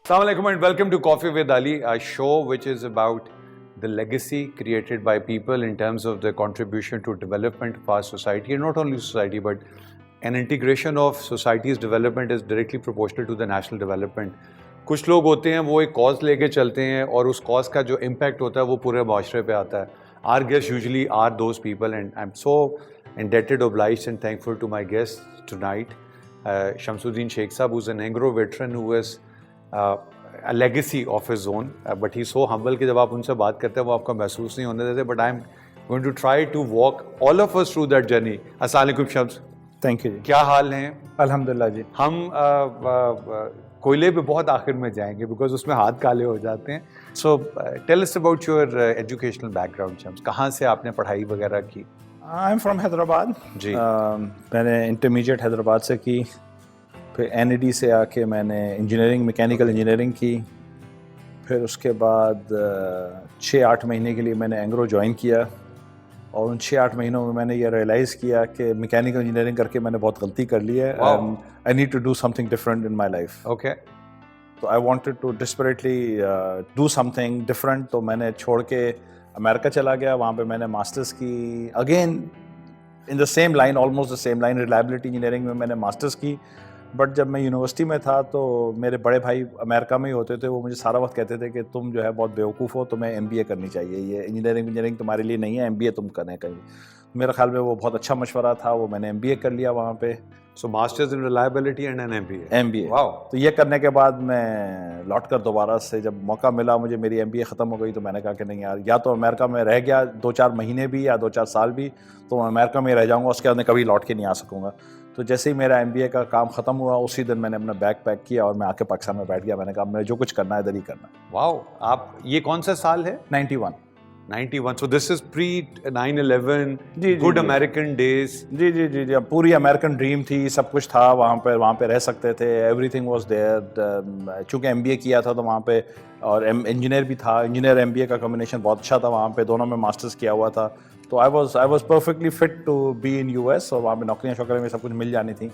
Assalamu alaikum and welcome to Coffee with Ali, a show which is about the legacy created by people in terms of their contribution to development of our society, and not only society but an integration of society's development is directly proportional to the national development. کچھ لوگ ہوتے ہیں وہ ایک cause لے کے چلتے ہیں اور اس کاز کا جو امپیکٹ ہوتا ہے وہ پورے معاشرے پہ آتا ہے. Our guests usually are those people, and I'm so indebted, obliged and thankful to my guests tonight, Shamsuddin Sheikh Sahab, who's an Angro veteran who is a legacy of his own, but he's so humble کہ جب آپ ان سے بات کرتے ہیں وہ آپ کو محسوس نہیں ہونے دیتے. But I'm going to try to walk all of us through that journey. السلام علیکم شمس. تھینک یو جی. کیا حال ہیں؟ الحمدللہ جی. ہم کوئلے پہ بہت آخر میں جائیں گے بیکاز اس میں ہاتھ کالے ہو جاتے ہیں. So tell us about your educational background Shams. کہاں سے آپ نے پڑھائی وغیرہ کی؟ I am from Hyderabad. جی. میں نے انٹرمیڈیٹ حیدرآباد سے کی, پھر این ای ڈی سے آ کے میں نے انجینئرنگ, میکینیکل انجینئرنگ کی. پھر اس کے بعد 6-8 مہینے کے لیے میں نے اینگرو جوائن کیا, اور ان 6-8 مہینوں میں میں نے یہ ریئلائز کیا کہ میکینیکل انجینئرنگ کر کے میں نے بہت غلطی کر لی ہے. I need to do something different in my life. Okay. تو I wanted to desperately do something different. تو میں نے چھوڑ کے امریکہ چلا گیا, وہاں پہ میں نے ماسٹرس کی, again in the same line, almost the same line, reliability engineering میں میں نے ماسٹرس کی. بٹ جب میں یونیورسٹی میں تھا تو میرے بڑے بھائی امریکہ میں ہی ہوتے تھے, وہ مجھے سارا وقت کہتے تھے کہ تم جو ہے بہت بیوقوف ہو, تمہیں ایم بی اے کرنی چاہیے, یہ انجینئرنگ تمہارے لیے نہیں ہے, ایم بی اے تم کریں کہیں. میرے خیال میں وہ بہت اچھا مشورہ تھا, وہ میں نے ایم بی اے کر لیا وہاں پہ. So masters in reliability and an M B A. M B A. Wow. تو یہ کرنے کے بعد میں لوٹ کر دوبارہ سے جب موقع ملا مجھے, میری ایم بی اے ختم ہو گئی, تو میں نے کہا کہ نہیں یار, یا تو امریکہ میں رہ گیا 2-4 مہینے بھی یا 2-4 سال بھی, تو میں امریکہ میں رہ جاؤں گا, اس کے بعد میں کبھی لوٹ کے نہیں آ سکوں گا. تو جیسے ہی میرا ایم بی اے کا کام ختم ہوا, اسی دن میں نے اپنا بیگ پیک کیا اور میں آ کے پاکستان میں بیٹھ گیا. میں نے کہا میں جو کچھ کرنا ہے ادھر ہی کرنا ہے. واو. آپ یہ کون سا سال ہے؟ 91. So this is pre 9/11. Good American days. جی جی جی جی. پوری امیرکن ڈریم تھی, سب کچھ تھا وہاں پہ رہ سکتے تھے, ایوری تھنگ واز دیئر. چونکہ ایم بی اے کیا تھا تو وہاں پہ, اور انجینئر بھی تھا, انجینئر ایم بی اے کا کمبینیشن بہت اچھا تھا وہاں پہ, دونوں میں ماسٹرس کیا ہوا تھا. تو I was perfectly fit to be in US ایس, اور وہاں پہ نوکریاں شوکریاں میں سب کچھ مل جانی تھیں.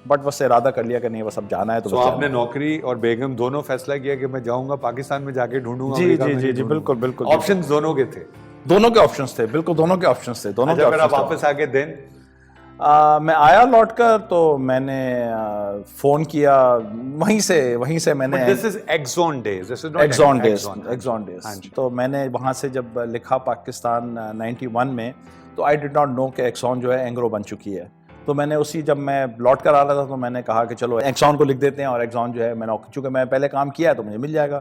بٹ بس ارادہ کر لیا کہ نہیں بس اب جانا ہے. تو آپ نے نوکری اور بیگم دونوں فیصلہ کیا کہ میں جاؤں گا پاکستان میں, جا کے ڈھونڈوں گا. جی جی جی جی بالکل بالکل. آپشنز دونوں کے تھے. دونوں کے آپشنز تھے, بالکل دونوں کے آپشنز تھے. دونوں کے اگر آپ واپس آ کے دین میں آیا لوٹ کر, تو میں نے فون کیا وہیں سے میں نے ایکزون ڈیز. تو میں نے وہاں سے جب لکھا پاکستان 91 میں, تو آئی ڈڈ ناٹ نو کہ ایکسون جو ہے اینگرو بن چکی ہے. تو میں نے اسی, جب میں لوٹ کر آ رہا تھا تو میں نے کہا کہ چلو ایکسون کو لکھ دیتے ہیں, اور ایکسون جو ہے میں نے, چونکہ میں پہلے کام کیا ہے تو مجھے مل جائے گا.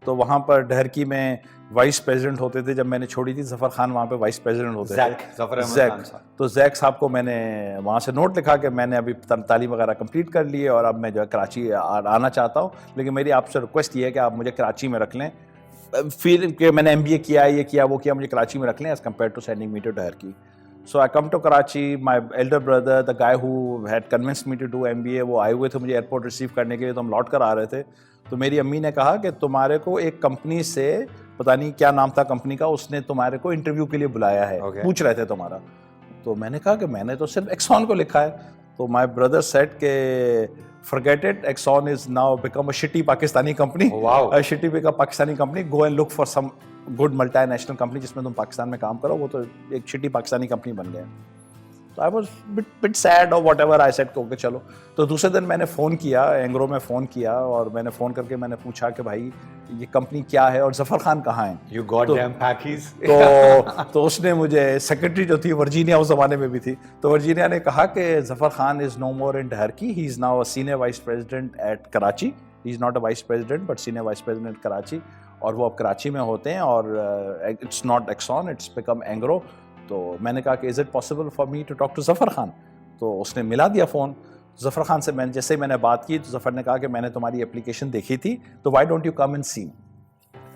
تو وہاں پر ڈہرکی میں وائس پریزیڈنٹ ہوتے تھے, جب میں نے چھوڑی تھی ظفر خان وہاں پہ وائس پریزیڈنٹ ہوتے تھے, زیک. تو زیک صاحب کو میں نے وہاں سے نوٹ لکھا کہ میں نے ابھی تعلیم وغیرہ کمپلیٹ کر لی ہے, اور اب میں جو ہے کراچی آنا چاہتا ہوں, لیکن میری آپ سے ریکویسٹ یہ ہے کہ آپ مجھے کراچی میں رکھ لیں. فیل کہ میں نے ایم بی اے کیا ہے, یہ کیا وہ کیا, مجھے کراچی میں رکھ لیں as compare to sending me to Daharki. So I come to Karachi, my elder brother, the guy who had convinced me to do MBA, وہ آئے ہوئے تھے مجھے ایئرپورٹ ریسیو کرنے کے لیے, تو ہم لوٹ کر آ رہے تھے. تو میری امی نے کہا کہ تمہارے کو ایک کمپنی سے, پتہ نہیں کیا نام تھا کمپنی کا, اس نے تمہارے کو انٹرویو کے لیے بلایا ہے, پوچھ رہے تھے تمہارا. تو میں نے کہا کہ میں نے تو صرف ایکسون کو لکھا ہے. تو my brother said کہ forget it, Exxon is now become a shitty Pakistani company. Wow. A shitty Pakistani company, go and look for some good multi national company جس میں تم پاکستان میں کام کرو. وہ تو ایک شٹی پاکستانی کمپنی بن گیا. تو آئی واز بٹ سیڈ اور واٹ ایور, آئی سیڈ کہ چلو. تو دوسرے دن میں نے فون کیا, اینگرو میں فون کیا, اور میں نے فون کر کے میں نے پوچھا کہ بھائی یہ کمپنی کیا ہے اور ظفر خان کہاں ہیں. You got them packies. تو اس نے مجھے, سیکرٹری جو تھی ورجینیا اس زمانے میں بھی تھی, تو ورجینیا نے کہا کہ Zafar Khan is no more in Daharki, he is now senior vice president at Karachi. He is not a vice president but senior vice president Karachi, اور وہ اب کراچی میں ہوتے ہیں, اور it's not Exxon, it's become Engro. تو میں نے کہا کہ is it possible for me to talk to Zafar Khan. تو اس نے ملا دیا فون ظفر خان سے. میں نے جیسے ہی میں نے بات کی تو ظفر نے کہا کہ میں نے تمہاری اپلیکیشن دیکھی تھی, تو why don't you come and see.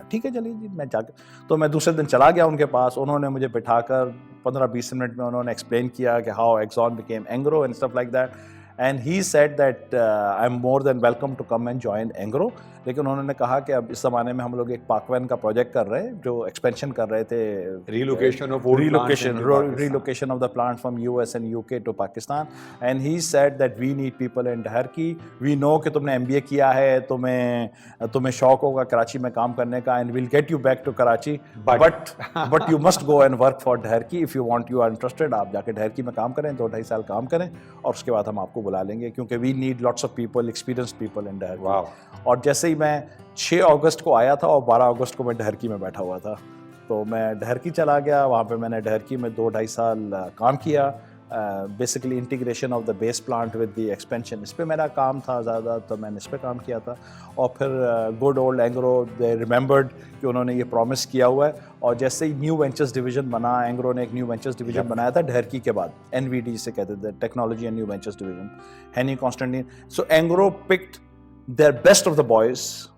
ٹھیک ہے چلیے جی, میں جا کے, تو میں دوسرے دن چلا گیا ان کے پاس. انہوں نے مجھے بٹھا کر 15-20 منٹ میں انہوں نے ایکسپلین کیا کہ how axon became Engro and stuff like that. And he said that I'm more than welcome to come and join Angro. لیکن انہوں نے کہا کہ اب اس زمانے میں ہم لوگ ایک پاکوین کا پروجیکٹ کر رہے ہیں جو ایکسپینشن کر رہے تھے, relocation of the plant from US and UK to Pakistan, and he said that we need people in Dhaarki. We know کہ تم نے MBA کیا ہے, تمہیں شوق ہوگا کراچی میں کام کرنے کا, and we'll get you back to Karachi, but you must go and work for Dhaarki if you want, you are interested. آپ جا کے Dhaarki میں کام کریں, 2-2.5 سال کام کریں, اور اس کے بعد ہم آپ کو بلا لیں گے, کیونکہ we need lots of people, experienced people in Dhaarki. اور جیسے ہی میں 6 اگست کو آیا تھا اور 12 اگست کو میں Dhaarki میں بیٹھا ہوا تھا, تو میں Dhaarki چلا گیا. وہاں پہ میں نے Dhaarki میں 2-2.5 سال کام کیا. Basically integration of the base plant with the expansion, اس پہ میرا کام تھا زیادہ, تو میں نے اس پہ کام کیا تھا. اور پھر گڈ اولڈ اینگرو, دے ریممبرڈ کہ انہوں نے یہ پرومس کیا ہوا ہے. اور جیسے ہی نیو وینچرز ڈویژن بنا, اینگرو نے ایک نیو وینچرز ڈویژن بنایا تھا Dhaarki کے بعد, NVD سے کہتے تھے, technology and new ventures division, Henny Constantine. So Engro picked their best of the boys,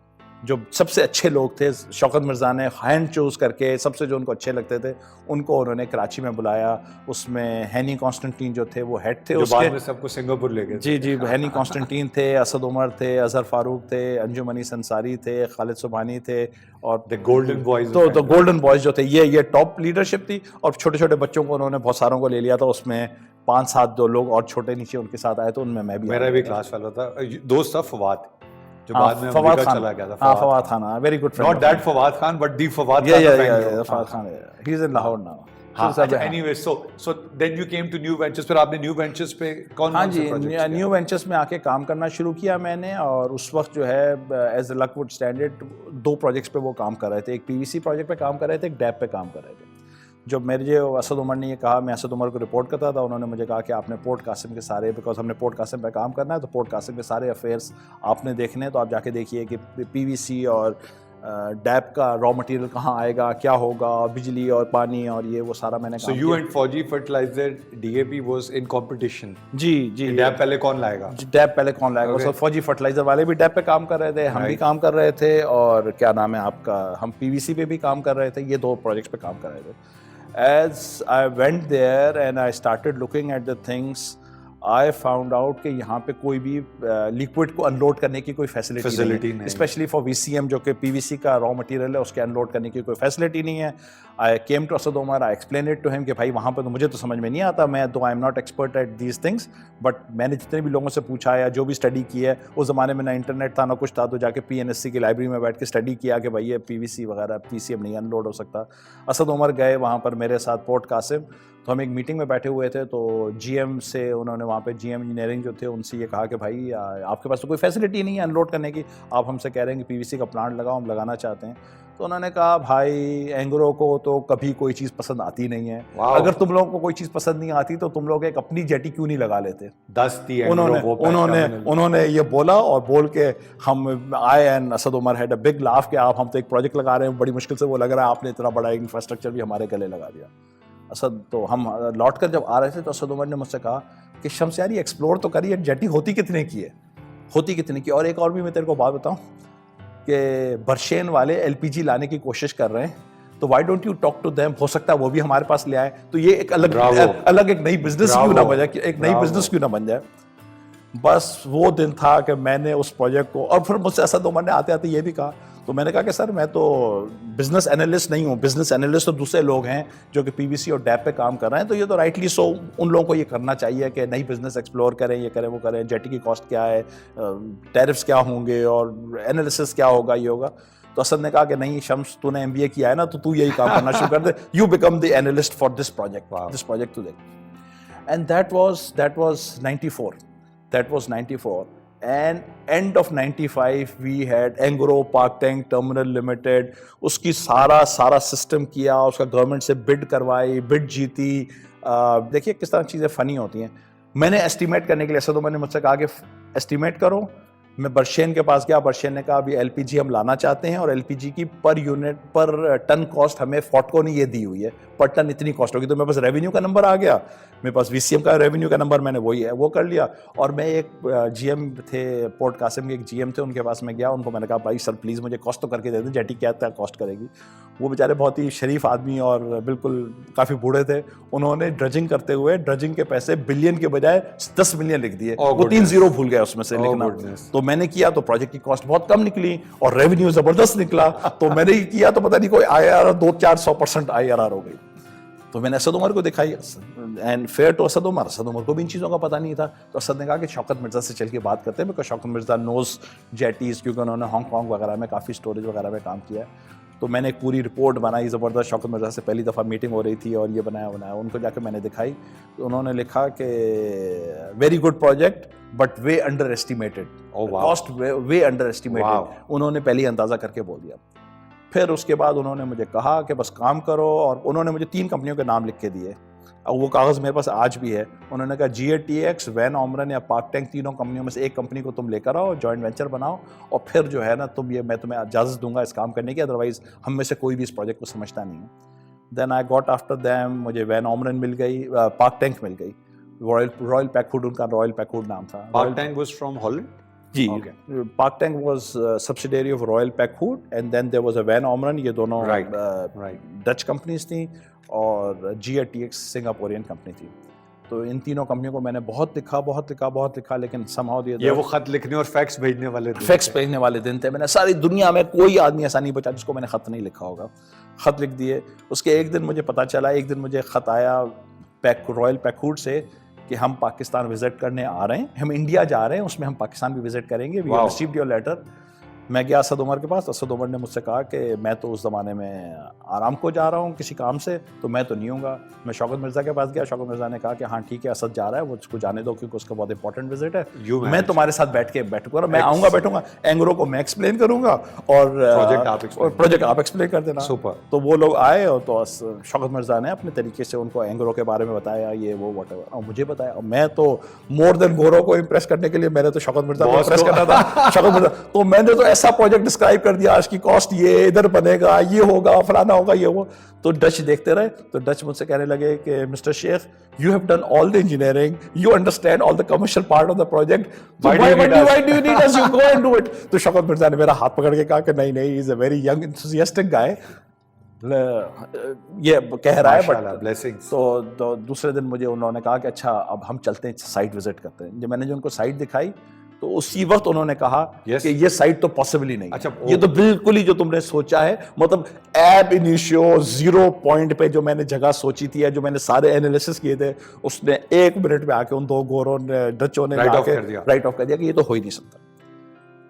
جو سب سے اچھے لوگ تھے. شوکت مرزا نے ہینڈ چوز کر کے سب سے جو ان کو اچھے لگتے تھے ان کو انہوں نے کراچی میں بلایا. اس میں ہینی کانسٹنٹین جو تھے وہ ہیڈ تھے, بعد میں سب کو سنگاپور لے گئے. جی ہینی کانسٹنٹین تھے, اسد عمر تھے, اظہر فاروق تھے, انجم انیس انصاری تھے, خالد سبحانی تھے, اور گولڈن بوائز. تو گولڈن بوائز جو تھے یہ ٹاپ لیڈرشپ تھی. اور چھوٹے چھوٹے بچوں کو انہوں نے بہت ساروں کو لے لیا تھا, اس میں 5-7 جو لوگ اور چھوٹے نیچے ان کے ساتھ آئے, تو ان میں بھی, میرا بھی کلاس فیلو تھا. دوست تھا فواد, جو بعد میں امریکہ چلا گیا تھا. Fawad Khan, very good friend. Not that Fawad Khan, but the Fawad Khan. Fawad Khan, he is in Lahore now. Anyway, so then you came to New Ventures. پھر آپ نے New Ventures پہ کون ہاں جی, نیو وینچرس میں آ کے کام کرنا شروع کیا میں نے. اور اس وقت جو ہے as a look would standard 2 projects پہ وہ کام کر رہے تھے. ایک PVC پروجیکٹ پہ کام کر رہے تھے, ایک ڈیپ پہ کام کر رہے تھے. جب میرے جو اسد عمر نے یہ کہا, میں اسد عمر کو رپورٹ کرتا تھا, انہوں نے مجھے کہا کہ آپ نے پورٹ قاسم کے سارے, بیکاز ہم نے پورٹ قاسم پہ کام کرنا ہے, تو پورٹ قاسم کے سارے افیئرس آپ نے دیکھنے ہیں, تو آپ جا کے دیکھیے کہ PVC اور ڈیپ کا را مٹیریل کہاں آئے گا, کیا ہوگا, بجلی اور پانی اور یہ وہ سارا میں نے کام کیا. So you and Fauji Fertilizer DAP was in competition. جی ڈیپ پہلے کون لائے گا, ڈیپ پہلے کون لائے گا. سو فوجی فرٹیلائزر والے بھی ڈیپ پہ کام کر رہے تھے, ہم بھی کام کر رہے تھے, اور کیا نام ہے آپ کا, ہم PVC پہ بھی کام کر رہے تھے. یہ 2 پروجیکٹس پہ کام کر رہے تھے. As I went there and I started looking at the things, I found out کہ یہاں پہ کوئی بھی لیکوڈ کو انلوڈ کرنے کی کوئی فیسلٹی نہیں, اسپیشلی فار VCM جو کہ PVC کا را مٹیریل ہے, اس کے انلوڈ کرنے کی کوئی فیسلٹی نہیں ہے. I came to Asad Umar, I explained it to him کہ بھائی وہاں پہ تو مجھے تو سمجھ میں نہیں آتا, میں تو I am not expert at these things, but میں نے جتنے بھی لوگوں سے پوچھا یا جو بھی اسٹڈی کی ہے, اس زمانے میں نہ انٹرنیٹ تھا نہ کچھ تھا, تو جا کے PNSC کی لائبریری میں بیٹھ کے اسٹڈی کیا کہ بھائی یہ PVC وغیرہ PCM نہیں انلوڈ ہو سکتا. اسد عمر گئے وہاں پر میرے ساتھ پورٹ قاسم, تو ہم ایک میٹنگ میں بیٹھے ہوئے تھے, تو GM سے انہوں نے وہاں پہ GM انجینئرنگ جو تھے ان سے یہ کہا کہ بھائی آپ کے پاس تو کوئی فیسلٹی نہیں ہے انلوڈ کرنے کی, آپ ہم سے کہہ رہے ہیں کہ PVC کا پلانٹ لگاؤ, ہم لگانا چاہتے ہیں. تو انہوں نے کہا بھائی اینگرو کو تو کبھی کوئی چیز پسند آتی نہیں ہے, اگر تم لوگوں کو کوئی چیز پسند نہیں آتی تو تم لوگ ایک اپنی جیٹی کیوں نہیں لگا لیتے. انہوں نے یہ بولا, اور بول کے ہم آئے, and Asad Umar had a big laugh کہ آپ ہم تو ایک پروجیکٹ لگا رہے ہیں, بڑی مشکل سے وہ لگ رہا ہے, آپ نے اتنا بڑا انفراسٹرکچر بھی ہمارے گلے لگا دیا. اسد, تو ہم لوٹ کر جب آ رہے تھے تو اسد عمر نے مجھ سے کہا کہ شمس یار یہ ایکسپلور تو کریے, جیٹی ہوتی کتنے کی ہے. اور ایک اور بھی میں تیرے کو بات بتاؤں کہ برشین والے LPG لانے کی کوشش کر رہے ہیں, تو why don't you talk to them, ہو سکتا ہے وہ بھی ہمارے پاس لے آئے, تو یہ ایک الگ ایک نئی بزنس کیوں نہ بن جائے. بس وہ دن تھا کہ میں نے اس پروجیکٹ کو, اور پھر مجھ سے اسد عمر نے آتے آتے یہ بھی کہا, تو میں نے کہا کہ سر میں تو بزنس انالسٹ نہیں ہوں, بزنس انالسٹ تو دوسرے لوگ ہیں جو کہ PVC اور ڈیپ پہ کام کر رہے ہیں, تو یہ تو رائٹلی سو ان لوگوں کو یہ کرنا چاہیے کہ نئی بزنس ایکسپلور کریں, یہ کریں وہ کریں, جیٹی کی کاسٹ کیا ہے, ٹیرفس کیا ہوں گے, اور انالیسس کیا ہوگا, یہ ہوگا. تو اسد نے کہا کہ نہیں شمس, تو نے MBA کیا ہے نا, تو یہی کام کرنا شروع کر دے, you become the analyst for this project today. And that was 94. And end of 95 we had Engro Park Tank Terminal Limited, اس کی سارا سسٹم کیا, اس کا گورنمنٹ سے بڈ کروائی, بڈ جیتی. دیکھیے کس طرح چیزیں فنی ہوتی ہیں. میں نے ایسٹیمیٹ کرنے کے لیے, اسد عمر نے مجھ سے کہا کہ ایسٹیمیٹ کرو. میں برشین کے پاس گیا, برشین نے کہا ابھی LPG ہم لانا چاہتے ہیں, اور LPG کی پر ٹن کاسٹ ہمیں فوٹکو نے یہ دی ہوئی ہے, پر ٹن اتنی کاسٹ ہوگی. تو میرے پاس ریونیو کا نمبر آ گیا, میرے پاس VCM کا ریونیو کا نمبر, میں نے وہی ہے وہ کر لیا. اور میں ایک GM تھے پورٹ قاسم کے, ایک GM تھے, ان کے پاس میں گیا, ان کو میں نے کہا بھائی سر پلیز مجھے کاسٹ تو کر کے دے دیں, جیٹی کیا کاسٹ کرے گی. وہ بیچارے بہت ہی شریف آدمی اور بالکل کافی بوڑھے تھے, انہوں نے ڈرجنگ کرتے ہوئے ڈرجنگ کے پیسے بلین کے بجائے 10 ملین لکھ دیے, وہ 3 زیرو بھول گئے اس میں سے لکھنا. تو میں نے کیا تو پروجیکٹ کی کاسٹ بہت کم نکلی اور ریونیو زبردست نکلا, تو میں نے کیا تو پتہ نہیں کوئی IRR 200-400% IRR ہو گئی. تو میں نے اسد عمر کو دکھائی, and fair to Asad Umar کو بھی ان چیزوں کا پتہ نہیں تھا. تو اسد نے کہا کہ شوکت مرزا سے چل کے بات کرتے ہیں, because Shaukat Mirza knows jetties, کیونکہ انہوں نے ہانگ کانگ وغیرہ میں کافی اسٹوریج وغیرہ میں کام کیا ہے. تو میں نے ایک پوری رپورٹ بنائی زبردست, شوکت مرزا سے پہلی دفعہ میٹنگ ہو رہی تھی اور یہ بنایا, ان کو جا کے میں نے دکھائی. تو انہوں نے لکھا کہ very good project but way under estimated, cost way under estimated, انہوں نے پہلے اندازہ کر کے بول دیا. پھر اس کے بعد انہوں نے مجھے کہا کہ بس کام کرو, اور انہوں نے مجھے 3 کمپنیوں کے نام لکھ کے دیے, اور وہ کاغذ میرے پاس آج بھی ہے. انہوں نے کہا GATX, وین عمران یا پارک ٹینک, تینوں کمپنیوں میں سے ایک کمپنی کو تم لے کر آؤ, جوائنٹ وینچر بناؤ, اور پھر جو ہے نا میں تمہیں اجازت دوں گا اس کام کرنے کی, ادروائز ہم میں سے کوئی بھی اس پروجیکٹ کو سمجھتا نہیں ہے. دین آئی گاٹ آفٹر دیم, مجھے وین عمران مل گئی, پارک ٹینک مل گئی, رائل پیکوڈ ان کا رائل پیکوڈ نام تھا. Paktank was from Holland. جی, Paktank was subsidiary of Royal Pakhoed, and then there was a van Imran, یہ دونوں ڈچ کمپنیز تھیں, اور GATX سنگاپورین کمپنی تھی. تو ان تینوں کمپنیوں کو میں نے بہت لکھا, لیکن somehow یہ وہ خط لکھنے اور فیکس بھیجنے والے دن تھے. میں نے ساری دنیا میں کوئی آدمی ایسا نہیں بچا جس کو میں نے خط نہیں لکھا ہوگا. خط لکھ دیے. اس کے ایک دن مجھے پتا چلا, ایک دن مجھے خط آیا رائل پیکوڈ سے کہ ہم پاکستان وزٹ کرنے آ رہے ہیں, ہم انڈیا جا رہے ہیں, اس میں ہم پاکستان بھی وزٹ کریں گے. We have received your letter. میں گیا اسد عمر کے پاس. اسد عمر نے مجھ سے کہا کہ میں تو اس زمانے میں آرام کو جا رہا ہوں کسی کام سے, تو میں تو نہیں ہوں گا. میں شوکت مرزا کے پاس گیا. شوکت مرزا نے کہا کہ ہاں ٹھیک ہے, اسد جا رہا ہے, وہ اس کو جانے دو کیونکہ اس کا بہت امپورٹنٹ وزٹ ہے, میں تمہارے ساتھ بیٹھوں گا, میں آؤں گا, بیٹھوں گا, اینگرو کو میں ایکسپلین کروں گا, اور پروجیکٹ آپ ایکسپلین کر دینا. تو وہ لوگ آئے, اور تو شوکت مرزا نے اپنے طریقے سے ان کو اینگرو کے بارے میں بتایا, یہ وہ واٹ ایور, اور مجھے بتایا. اور میں تو مور دین گورو کو امپریس کرنے کے لیے میں نے تو شوکت مرزا کو امپریس کرنا تھا. شوکت مرزا تو میں نے تو ایسا پروجیکٹ ڈسکرائب کر دیا, اس کی کاسٹ یہ ادھر بنے گا, یہ ہوگا, فلانا ہوگا, یہ وہ. تو ڈچ دیکھتے رہے. تو ڈچ مجھ سے کہنے لگے کہ mister Sheikh, you have done all the engineering, you understand all the commercial part of the project, why do you need us, you go and do it. تو شوکت مرزا نے میرا ہاتھ پکڑ کے کہا کہ نہیں ہی از اے ویری ینگ انتھوزیاسٹک گائے, یہ کہہ رہا ہے. تو دوسرے دن مجھے انہوں نے کہا کہ اچھا اب ہم چلتے ہیں سائٹ وزٹ کرتے ہیں. جب میں نے جو ان کو سائٹ دکھائی تو اسی وقت انہوں نے کہا کہ یہ سائٹ تو پاسبل ہی نہیں, یہ تو بالکل ہی جو تم نے سوچا ہے, مطلب ایب انیشیو 0 پوائنٹ پہ جو میں نے جگہ سوچی تھی, جو میں نے سارے اینالیسس کیے تھے, اس نے 1 منٹ میں آ کے ان 2 گوروں نے, ڈچوں نے رائٹ آف کر دیا کہ یہ تو ہو ہی نہیں سکتا.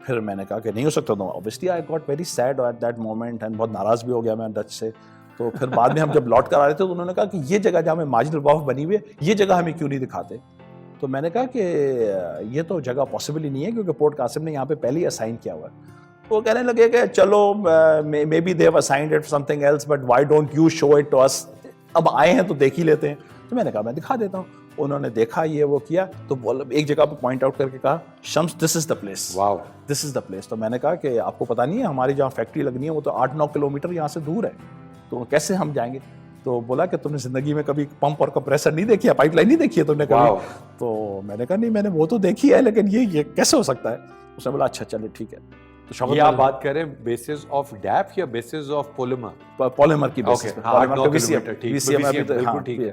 پھر میں نے کہا کہ نہیں ہو سکتا. تو obviously I got very sad at that moment, and بہت ناراض بھی ہو گیا میں ڈچ سے. تو پھر بعد میں ہم جب لوٹ کر آ رہے تھے تو انہوں نے کہا کہ یہ جگہ جہاں میں مارجنل واف بنی ہوئی ہے, یہ جگہ ہمیں کیوں نہیں دکھاتے. تو میں نے کہا کہ یہ تو جگہ پاسبل ہی نہیں ہے, کیونکہ پورٹ قاسم نے یہاں پہ پہلے ہی اسائن کیا ہوا ہے. تو وہ کہنے لگے کہ چلو may be they have assigned it something else, but why don't you show it to us, اب آئے ہیں تو دیکھ ہی لیتے ہیں. تو میں نے کہا میں دکھا دیتا ہوں. انہوں نے دیکھا, یہ وہ کیا, تو ایک جگہ پہ پوائنٹ آؤٹ کر کے کہا, شمس دس از the place, wow this is the place. تو میں نے کہا کہ آپ کو پتا نہیں ہے ہماری جہاں فیکٹری لگنی ہے وہ تو 8-9 کلومیٹر یہاں سے دور ہے, تو کیسے ہم جائیں گے. تو بولا کہ تم نے زندگی میں کبھی پمپ اور کمپریسر نہیں دیکھی ہے, پائپ لائن نہیں دیکھی ہے تم نے کبھی. تو میں نے کہا نہیں, میں نے وہ تو دیکھی ہے, لیکن یہ کیسے ہو سکتا ہے. اس نے بولا اچھا چلو ٹھیک ہے. یہ آپ بات کر رہے ہیں بیسس آف ڈیپ یا بیسس آف پولیمر کی بیسس پہ.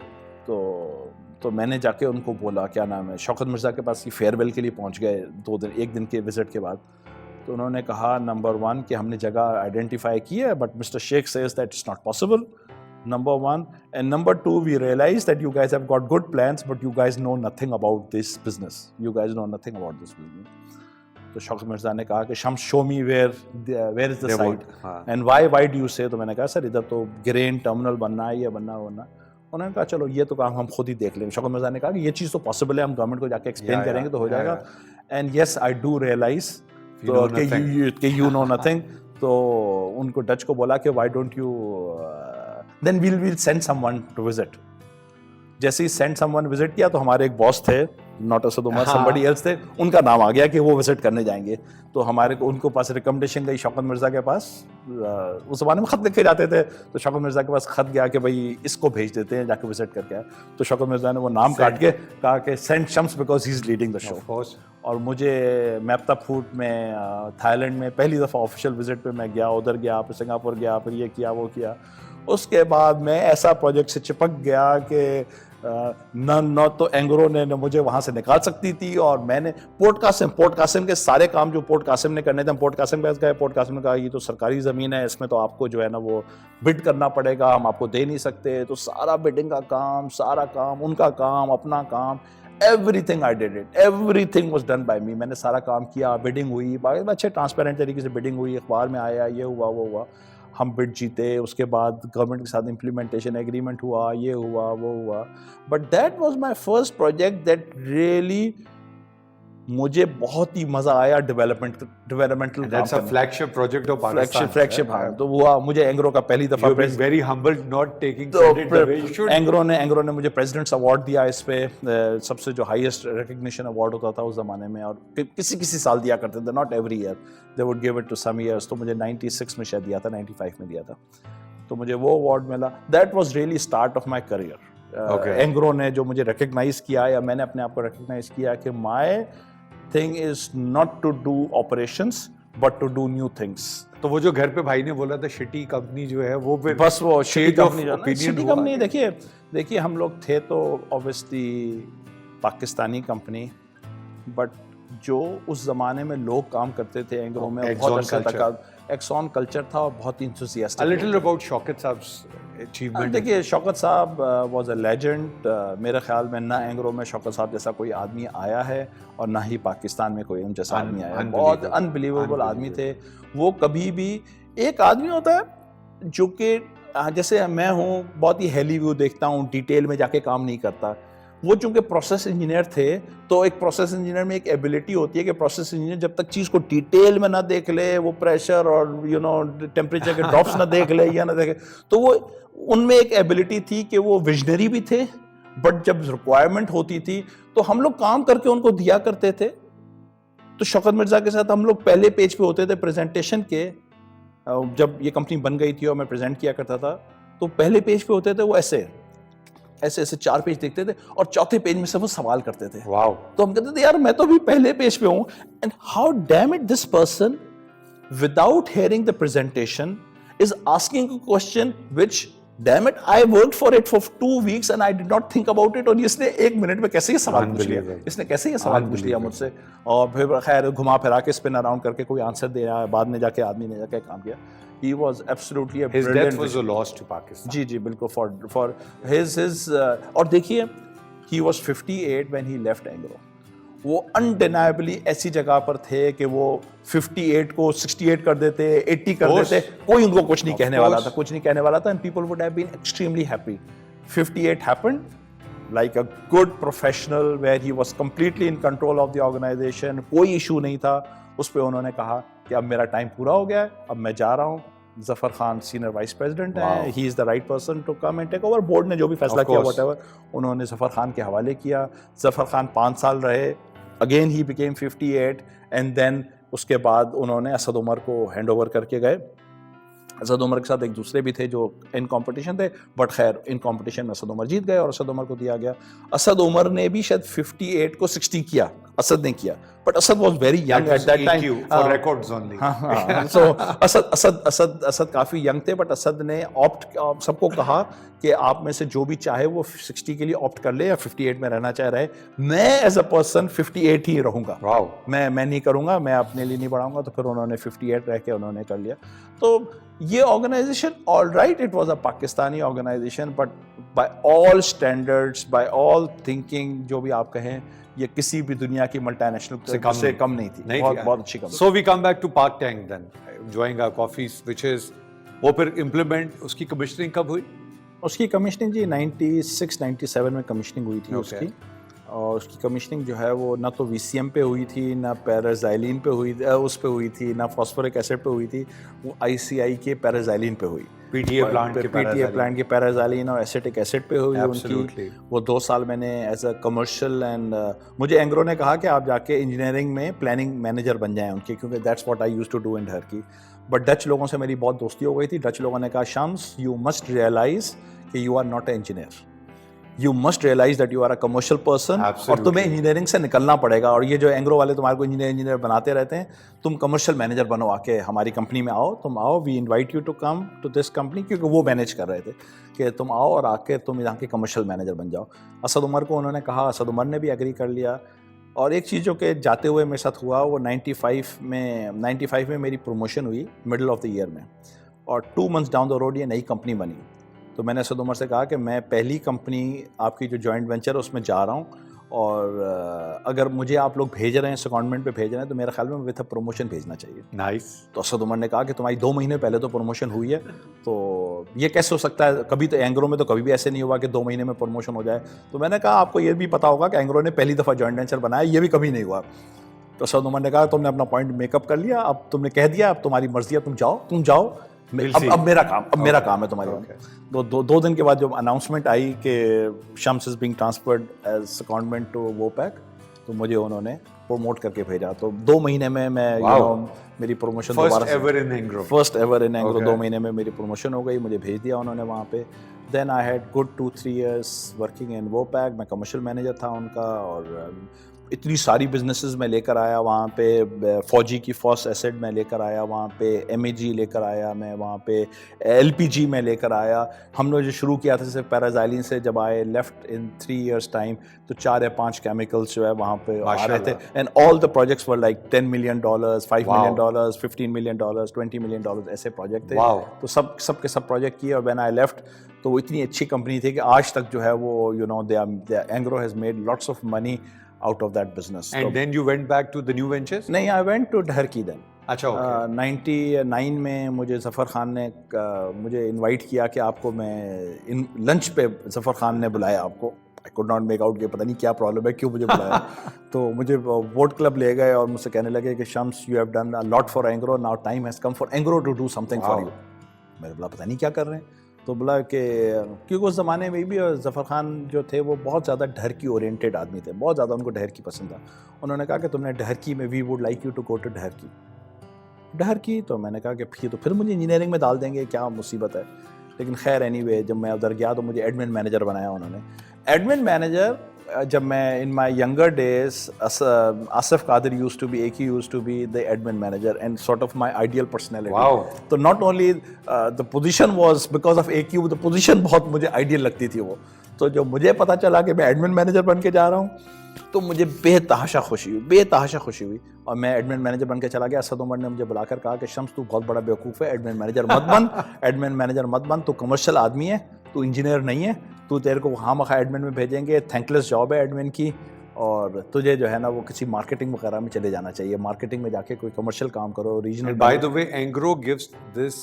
تو میں نے جا کے ان کو بولا, کیا نام ہے, شوکت مرزا کے پاس فیئر ویل کے لیے پہنچ گئے 1 دن کے وزٹ کے بعد. تو انہوں نے کہا نمبر 1 کہ ہم نے جگہ آئیڈینٹیفائی کی ہے, but mister Sheikh says that it's not possible, number 1, and number 2, we realize that you guys have got good plans, but you guys know nothing about this business. تو شوکت مرزا نے کہا کہ شمس show me where is the site, and why do you say. تو میں نے کہا سر ادھر تو گرین ٹرمینل بننا ہے, یہ بننا. انہوں نے کہا چلو یہ تو کام ہم خود ہی دیکھ لیں گے. شوکت مرزا نے کہا کہ یہ چیز تو پاسبل ہے, ہم گورنمنٹ کو جا کے ایکسپلین کریں گے تو ہو جائے گا. And yes I do realise کہ یو نو نتھنگ. تو ان کو ڈچ کو بولا کہ why don't you, then we'll send someone to visit. جیسے ہی send someone visit کیا تو ہمارے ایک باس تھے not Asad Umar, somebody else تھے, ان کا نام آ گیا کہ وہ وزٹ کرنے جائیں گے. تو ہمارے کو ان کو پاس ریکمنڈیشن گئی شوکت مرزا کے پاس, اس زمانے میں خط لکھے جاتے تھے, تو شوکت مرزا کے پاس خط گیا کہ بھائی اس کو بھیج دیتے ہیں جا کے وزٹ کر کے آئے. تو شوکت مرزا نے وہ نام کاٹ کے کہا کہ send Shams because he is leading the show. اور مجھے میپتا پھوٹ میں تھائی لینڈ میں پہلی دفعہ آفیشیل وزٹ پہ میں گیا, ادھر گیا, پھر سنگاپور گیا, پھر یہ کیا وہ کیا. اس کے بعد میں ایسا پروجیکٹ سے چپک گیا کہ نہ تو اینگرو نے مجھے وہاں سے نکال سکتی تھی, اور میں نے پورٹ قاسم کے سارے کام جو پورٹ قاسم نے کرنے تھے, ہم پورٹ قاسم کے پاس گئے. پورٹ قاسم نے کہا یہ تو سرکاری زمین ہے, اس میں تو آپ کو جو ہے نا وہ بڈ کرنا پڑے گا, ہم آپ کو دے نہیں سکتے. تو سارا بڈنگ کا کام, سارا کام, ان کا کام, اپنا کام, everything I did it, everything was done by me. میں نے سارا کام کیا, بڈنگ ہوئی, اچھے ٹرانسپیرنٹ طریقے سے بڈنگ ہوئی, اخبار میں آیا, یہ ہوا وہ ہوا, ہم بڈ جیتے. اس کے بعد گورنمنٹ کے ساتھ امپلیمنٹیشن ایگریمنٹ ہوا, یہ ہوا وہ ہوا. But that was my first project that really مجھے بہت ہی مزہ آیا developmental. That's a flagship project of Pakistan. فلیگشپ ہاں. تو ہوا مجھے اینگرو کا پہلی دفعہ, You've been very humble, not taking credit the way you should. Engro نے مجھے پریزیڈنٹس ایوارڈ دیا اس پہ, سب سے جو ہائیسٹ ریکگنیشن ایوارڈ ہوتا تھا اس زمانے میں, اور کسی سال دیا کرتے تھے, not every year, they would give it to some years. تو مجھے 96 میں شاید دیا تھا, 95 میں دیا تھا, تو مجھے وہ ایوارڈ ملا. That was really start of my career. Engro نے جو مجھے ریکگنائز کیا, یا میں نے اپنے آپ کو ریکگنائز کیا کہ مائی thing is not to do operations but to do new things. تو وہ جو گھر پہ بھائی نے بولا تھا شٹی کمپنی جو ہے وہ بس وہ شٹی کمپنی دیکھیے ہم لوگ تھے تو obviously پاکستانی کمپنی, بٹ جو اس زمانے میں لوگ کام کرتے تھے اینگرو میں, بہت عرصہ تک ایکسون کلچر تھا, اور بہت enthusiastic. A little about Shaukat صاحب's achievement. دیکھیے شوکت صاحب واز اے لیجنڈ. میرے خیال میں نہ اینگرو میں شوکت صاحب جیسا کوئی آدمی آیا ہے, اور نہ ہی پاکستان میں کوئی ان جیسا آدمی آیا ہے. بہت انبلیویبل آدمی تھے وہ. کبھی بھی ایک آدمی ہوتا ہے جو کہ جیسے میں ہوں, بہت ہی ہیلی ویو دیکھتا ہوں, ڈیٹیل میں جا کے کام نہیں کرتا. وہ چونکہ پروسیس انجینئر تھے, تو ایک پروسیس انجینئر میں ایک ایبلٹی ہوتی ہے کہ پروسیس انجینئر جب تک چیز کو ڈیٹیل میں نہ دیکھ لے, وہ پریشر اور ٹیمپریچر کے ڈراپس نہ دیکھ لے یا نہ دیکھے, تو وہ ان میں ایک ایبلٹی تھی کہ وہ ویژنری بھی تھے, بٹ جب ریکوائرمنٹ ہوتی تھی تو ہم لوگ کام کر کے ان کو دیا کرتے تھے. تو شوکت مرزا کے ساتھ ہم لوگ پہلے پیج پہ ہوتے تھے پریزنٹیشن کے. جب یہ کمپنی بن گئی تھی اور میں پریزنٹ کیا کرتا تھا, تو پہلے پیج پہ ہوتے تھے وہ ایسے 4 پیج دیکھتے تھے, اور چوتھے پیج میں سے وہ سوال کرتے تھے. واو. تو ہم کہتے تھے یار میں تو بھی پہلے پیج پہ ہوں, and how damn it this person without hearing the presentation is asking a question which damn it I worked for it for 2 weeks and I did not think about it. اور اس نے 1 minute میں کیسے یہ سوال پوچھ لیا, اس نے کیسے یہ سوال پوچھ لیا مجھ سے, اور پھر خیر گھما پھرا کے اسپن اراؤنڈ کر کے کوئی آنسر دے رہا ہے, بعد میں جا کے آدمی نے جا کے کام کیا. He was absolutely a brilliant. His death was a loss to Pakistan. جی بالکل for his اور دیکھیے he was 58 when he left Anglo. وہ انڈینائبلی ایسی جگہ پر تھے کہ وہ 58 کو 68 کر دیتے, 80 کر دیتے, کوئی ان کو کچھ نہیں کہنے والا تھا, and people would have been extremely happy. 58 happened like a good professional where he was completely in control of the organization. کوئی ایشو نہیں تھا. اس پہ انہوں نے کہا کہ اب میرا ٹائم پورا ہو گیا ہے, اب میں جا رہا ہوں. Zafar Khan senior vice president ہیں, he is the right person to come and take over. Board نے جو بھی فیصلہ کیا واٹ ایور, انہوں نے ظفر خان کے حوالے کیا. ظفر خان 5 سال رہے, again he became 58, and then اس کے بعد انہوں نے اسد عمر کو ہینڈ اوور کر کے گئے. اسد عمر کے ساتھ ایک دوسرے بھی تھے جو ان کمپٹیشن تھے, بٹ خیر ان کمپٹیشن میں اسد عمر جیت گئے اور اسد عمر کو دیا گیا. اسد عمر نے بھی شاید 58 کو 60 کیا, اسد نے کیا, but Asad was very young at that time for records only. So Asad کافی ینگ تھے, بٹ اسد نے آپٹ سب کو کہا کہ آپ میں سے جو بھی چاہے وہ 60 کے لیے آپٹ کر لے, یا 58 میں رہنا چاہ رہے. میں ایز اے پرسن 58 ہی رہوں گا, میں نہیں کروں گا, میں اپنے لیے نہیں بڑھاؤں گا. تو پھر انہوں نے 58 رہ کے انہوں نے کر لیا. تو یہ organization all right it was a Pakistani organization, but by all standards, by all thinking, جو بھی آپ کہیں, یہ کسی بھی دنیا کی ملٹی نیشنل سے کم نہیں تھی. بہت اچھی کم. So we come back to Park Tank then, enjoying our coffees, which is وہ پھر implement اس کی کمیشننگ کب ہوئی؟ اس کی کمیشننگ جی 96-97 میں کمیشننگ ہوئی تھی اس کی. اور اس کی کمیشننگ جو ہے وہ نہ تو VCM پہ ہوئی تھی, نہ پیرازائلین پہ ہوئی, اس پہ ہوئی تھی, نہ فاسفورک ایسڈ پہ ہوئی تھی, وہ ICI کے پیرازائلین پہ ہوئی. PTA plant کے PTA plant کی پیرازالین اور ایسیٹک ایسڈ پہ ہوئی ان کی. Absolutely. وہ 2 سال میں نے ایز اے کمرشل اینڈ مجھے اینگرو نے کہا کہ آپ جا کے انجینئرنگ میں پلاننگ مینیجر بن جائیں ان کی, کیونکہ that's what I used to do in Dharki. But Dutch لوگوں سے میری بہت دوستی ہو گئی تھی. ڈچ لوگوں نے کہا شمس یو مسٹ ریئلائز کہ you are not a engineer, you must realize that you are a commercial person, اور تمہیں انجینئرنگ سے نکلنا پڑے گا. اور یہ جو اینگرو والے تمہارے کو انجینئر بناتے رہتے ہیں, تم کمرشل مینیجر بنو, آ کے ہماری کمپنی میں آؤ, تم آؤ, we invite you to come to this company, کیونکہ وہ مینیج کر رہے تھے کہ تم آؤ اور آ کے تم یہاں کے کمرشل مینیجر بن جاؤ. اسد عمر کو انہوں نے کہا, اسد عمر نے بھی ایگری کر لیا. اور ایک چیز جو کہ جاتے ہوئے میرے ساتھ ہوا, وہ 95 میں میری پروموشن ہوئی مڈل آف دا ایئر میں, اور 2 months ڈاؤن دا روڈ یہ نئی کمپنی بنی. تو میں نے اسد عمر سے کہا کہ میں پہلی کمپنی آپ کی جو جوائنٹ وینچر ہے اس میں جا رہا ہوں, اور اگر مجھے آپ لوگ بھیج رہے ہیں سیکانڈمنٹ پہ بھیج رہے ہیں تو میرے خیال میں وتھ پروموشن بھیجنا چاہیے. نائس. تو اسد عمر نے کہا کہ تمہاری 2 مہینے پہلے تو پروموشن ہوئی ہے, تو یہ کیسے ہو سکتا ہے, کبھی تو اینگرو میں تو کبھی بھی ایسے نہیں ہوا کہ 2 مہینے میں پروموشن ہو جائے. تو میں نے کہا آپ کو یہ بھی پتا ہوگا کہ اینگرو نے پہلی دفعہ جوائنٹ وینچر بنایا, یہ بھی کبھی نہیں ہوا. تو اسد عمر نے کہا تم نے اپنا پوائنٹ میک اپ کر لیا, اب تم نے کہہ دیا, اب تمہاری مرضی ہے, تم جاؤ, اب میرا کام ہے تمہارے. تو 2 دن کے بعد جب اناؤنسمنٹ آئی کہ Shams is being transferred as secondment to Vopak, تو مجھے انہوں نے پروموٹ کر کے بھیجا. تو 2 مہینے میں میری پروموشن فرسٹ ایور ان اینگرو 2 مہینے میں میری پروموشن ہو گئی, مجھے بھیج دیا انہوں نے وہاں پہ. Then I had good 2-3 years working in Vopak. میں کمرشل مینیجر تھا ان کا, اور اتنی ساری بزنسز میں لے کر آیا وہاں پہ. فوجی کی فوس ایسڈ میں لے کر آیا وہاں پہ, MAG لے کر آیا میں وہاں پہ, LPG میں لے کر آیا. ہم نے جو شروع کیا تھا صرف پیرازائلین سے, جب آئے لیفٹ ان 3 years ٹائم تو 4 یا 5 کیمیکلس جو ہے وہاں پہ آ رہے تھے. And all the projects were like $10 million, $5 million, $15 million, $20 million, ایسے پروجیکٹ تھے. تو سب کے سب پروجیکٹ کیے. اور وین آئی لیفٹ تو وہ اتنی اچھی کمپنی تھی کہ آج تک جو ہے وہ Engro has made lots of money out of that business. And then you went back to the new ventures? نہیں, I went to ڈھرکی then. اچھا, 99 میں مجھے ظفر خان نے مجھے انوائٹ کیا کہ آپ کو میں لنچ پہ, ظفر خان نے بلایا آپ کو. I could not make out کہ پتہ نہیں کیا پرابلم ہے, کیوں مجھے بلایا. تو مجھے ووٹ کلب لے گئے اور مجھ سے کہنے لگے کہ شمس you have done a lot for Angro, now time has come for Angro to do something for you. میں نے بولا پتہ نہیں کیا کر رہے ہیں. تو بولا کہ کیونکہ اس زمانے میں بھی ظفر خان جو تھے وہ بہت زیادہ ڈھرکی اورینٹیڈ آدمی تھے, بہت زیادہ ان کو ڈھرکی پسند تھا. انہوں نے کہا کہ تم نے ڈھرکی میں, we would like you to go to Dharki. تو میں نے کہا کہ پھر مجھے انجینئرنگ میں ڈال دیں گے, کیا مصیبت ہے. لیکن خیر اینی وے جب میں ادھر گیا تو مجھے ایڈمن مینیجر بنایا انہوں نے. ایڈمن مینیجر جب میں in my younger days, Asif Qadir used to be, ایک he used to be the admin manager and sort of my ideal personality. تو not only the position was because of ایک you, the position بہت مجھے ideal لگتی تھی وہ. تو جب مجھے پتا چلا کہ میں ایڈمن مینیجر بن کے جا رہا ہوں تو مجھے بے تحاشا خوشی ہوئی, اور میں ایڈمن مینیجر بن کے چلا گیا. اسد عمر نے مجھے بلا کر کہا کہ شمس تو بہت بڑا بیوقوف ہے, ایڈمن مینیجر مت بن, تو کمرشل آدمی ہے, تو انجینئر نہیں ہے, تو تیرے کو وہاں مخا ایڈمن میں بھیجیں گے, تھینکلیس جاب ہے ایڈمن کی, اور تجھے جو ہے نا وہ کسی مارکیٹنگ وغیرہ میں چلے جانا چاہیے, مارکیٹنگ میں جا کے کوئی کمرشل کام کرو, regional. By the way, Angro gives this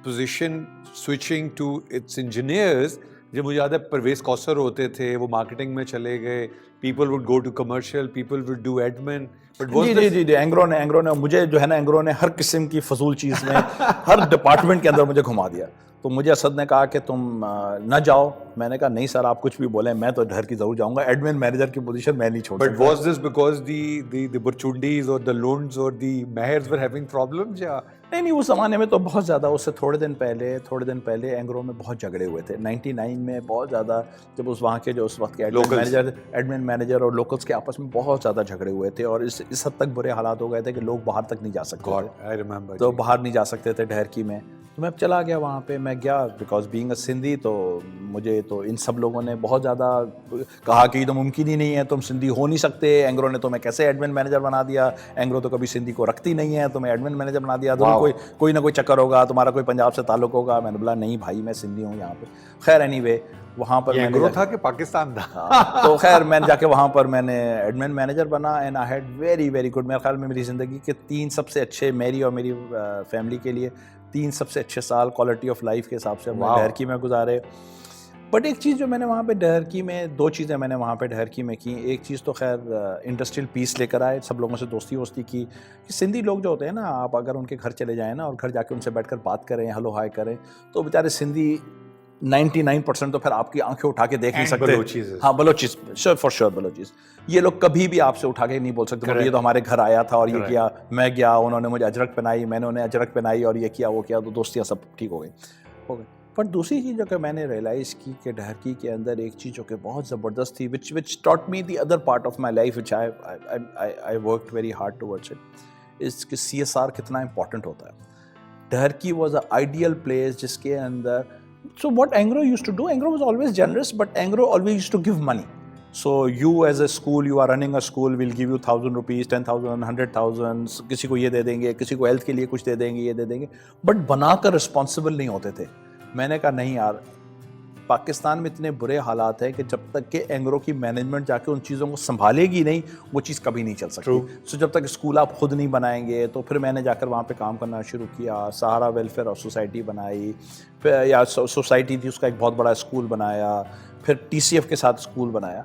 position switching to its engineers. جب مجھے یاد ہے پرویز کوثر ہوتے تھے, وہ مارکیٹنگ میں چلے گئے, people would go to commercial, people would do admin. جی اینگرو نے مجھے جو ہے نا, اینگرو نے ہر قسم کی فضول چیز میں ہر ڈپارٹمنٹ کے اندر مجھے گھما دیا. تو مجھے اسد نے کہا کہ تم نہ جاؤ. میں نے کہا نہیں سر, آپ کچھ بھی بولیں, میں تو ڈھرکی ضرور جاؤں گا, ایڈمن مینیجر کی پوزیشن میں نہیں چھوڑ سکتا. But was this because the Burchundis or the Lunds or the Mehers were having problems? یا نہیں, اس زمانے میں تو بہت زیادہ, اس سے تھوڑے دن پہلے اینگرو میں بہت جھگڑے ہوئے تھے. 99 میں بہت زیادہ, جب وہاں کے جو اس وقت کے ایڈمن مینیجر اور لوکلس کے آپس میں بہت زیادہ جھگڑے ہوئے تھے, اور اس حد تک برے حالات ہو گئے تھے کہ لوگ باہر تک نہیں جا سکتے تھے. تو باہر نہیں جا سکتے تھے ڈھرکی میں. تو میں چلا گیا وہاں پہ, میں گیا بیکاز بینگ اے سندھی, تو مجھے تو ان سب لوگوں نے بہت زیادہ کہا کہ یہ تو ممکن ہی نہیں ہے, تم سندھی ہو نہیں سکتے, اینگرو نے تمہیں کیسے ایڈمن مینیجر بنا دیا, اینگرو تو کبھی سندھی کو رکھتی نہیں ہے, تمہیں ایڈمن مینیجر بنا دیا, کوئی نہ کوئی چکر ہوگا, تمہارا کوئی پنجاب سے تعلق ہوگا. میں نے بولا نہیں بھائی, میں سندھی ہوں یہاں پہ. خیر اینی وے وہاں پر اینگرو تھا کہ پاکستان تھا. تو خیر میں جا کے وہاں پر میں نے ایڈمن مینیجر بنا, and I had very very good. میرے خیال میں میری زندگی کے 3 سب سے اچھے, میری اور میری فیملی کے لیے 3 سب سے اچھے سال کوالٹی آف لائف کے حساب سے ہم نے ڈھرکی میں گزارے. بٹ ایک چیز جو میں نے وہاں پہ ڈہرکی میں، دو چیزیں میں نے وہاں پہ ڈہرکی میں کی. ایک چیز تو خیر انڈسٹریل پیس لے کر آئے، سب لوگوں سے دوستی وستی کی. سندھی لوگ جو ہوتے ہیں نا، آپ اگر ان کے گھر چلے جائیں نا اور گھر جا کے ان سے بیٹھ کر بات کریں، ہلو ہائے کریں، تو بیچارے سندھی 99% تو پھر آپ کی آنکھیں اٹھا کے دیکھ نہیں سکتے. ہاں بلوچیز، فار شیور بلوچیز. یہ لوگ کبھی بھی آپ سے اٹھا کے نہیں بول سکتے یہ تو ہمارے گھر آیا تھا اور یہ کیا، میں گیا، انہوں نے مجھے اجرک پہنائی، میں نے انہیں اجرک پہنائی، اور یہ کیا وہ کیا، تو دوستیاں سب ٹھیک ہو گئی. پر دوسری چیز جو کہ میں نے ریئلائز کی کہ ڈہرکی کے اندر ایک چیز جو کہ بہت زبردست تھی، which taught me the other part of my life which I worked very hard towards it, is کہ CSR کتنا امپورٹنٹ ہوتا ہے. ڈہرکی واز اے آئیڈیل پلیس جس کے اندر، so what Angro used to do, Angro was always generous, but Angro always used to give money. So you as a school, you are running a school, we'll give you 1,000 rupees, 10,000, 100,000, کسی کو یہ دے دیں گے، کسی کو health کے لیے کچھ دے دیں گے، یہ دے دیں گے، بٹ بنا کر رسپانسبل نہیں ہوتے تھے. میں نے کہا نہیں یار، پاکستان میں اتنے برے حالات ہیں کہ جب تک کہ اینگرو کی مینجمنٹ جا کے ان چیزوں کو سنبھالے گی نہیں، وہ چیز کبھی نہیں چل سکتی. سو جب تک اسکول آپ خود نہیں بنائیں گے، تو پھر میں نے جا کر وہاں پہ کام کرنا شروع کیا. سہارا ویلفیئر آف سوسائٹی بنائی، پھر یا سوسائٹی تھی اس کا ایک بہت بڑا اسکول بنایا، پھر TCF کے ساتھ اسکول بنایا.